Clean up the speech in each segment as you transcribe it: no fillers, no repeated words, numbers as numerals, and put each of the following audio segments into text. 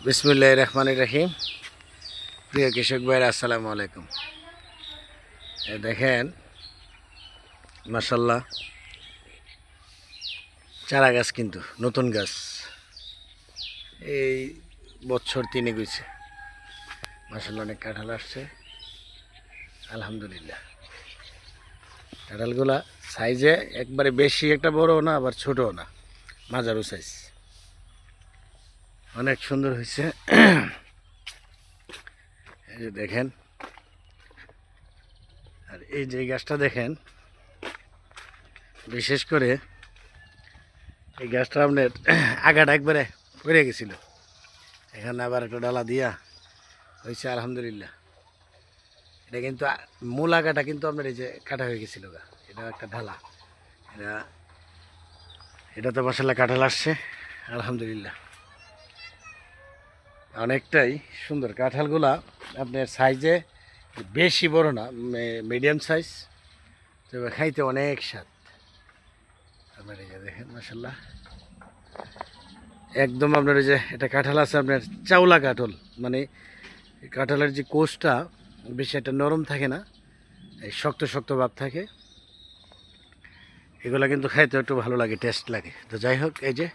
বিসমিল্লাহির রহমানির রহিম। প্রিয় কৃষক ভাইরা, আসসালামু আলাইকুম। দেখেন, মাশাল্লাহ, চারা গাছ, কিন্তু নতুন গাছ, এই বছর 3 গেছে। মাশাল্লাহ, অনেক কাঁঠাল আসছে, আলহামদুলিল্লাহ। কাঁঠালগুলা সাইজে একবারে বেশি একটা বড় না, আবার ছোটও না, মাঝারু সাইজ, অনেক সুন্দর হয়েছে। এই যে দেখেন, আর এই যে গাছটা দেখেন, বিশেষ করে এই গাছটা আপনার আগাটা একবারে পড়ে গেছিল, এখানে আবার একটা ডালা দিয়া হয়েছে, আলহামদুলিল্লাহ। এটা কিন্তু মূল আগাটা কিন্তু আপনার এই যে কাটা হয়ে গেছিল গা, এটা একটা ঢালা, এটা তো মাশাআল্লাহ কাঁঠাল আসছে, আলহামদুলিল্লাহ। অনেকটাই সুন্দর কাঁঠালগুলা, আপনার সাইজে বেশি বড় না, মিডিয়াম সাইজ, তবে খাইতে অনেক স্বাদ। আপনার এই যে দেখেন, মাশাআল্লাহ, একদম আপনার ওই যে এটা কাঁঠাল আছে আপনার চাউলা কাঁঠাল, মানে কাঁঠালের যে কোষটা বেশি একটা নরম থাকে না, এই শক্ত শক্ত ভাব থাকে। এগুলো কিন্তু খাইতে একটু ভালো লাগে, টেস্ট লাগে। তো যাই হোক, এই যে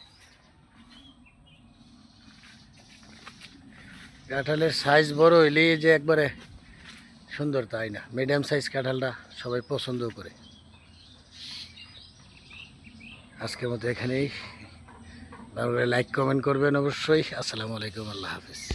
কাঁঠালের সাইজ বড় হইলেই যে একবারে সুন্দর তাই না, মিডিয়াম সাইজ কাঁঠালটা সবাই পছন্দও করে। আজকের মতো এখানেই, ভালো লাইক কমেন্ট করবেন অবশ্যই। আসসালামু আলাইকুম, আল্লাহ হাফিজ।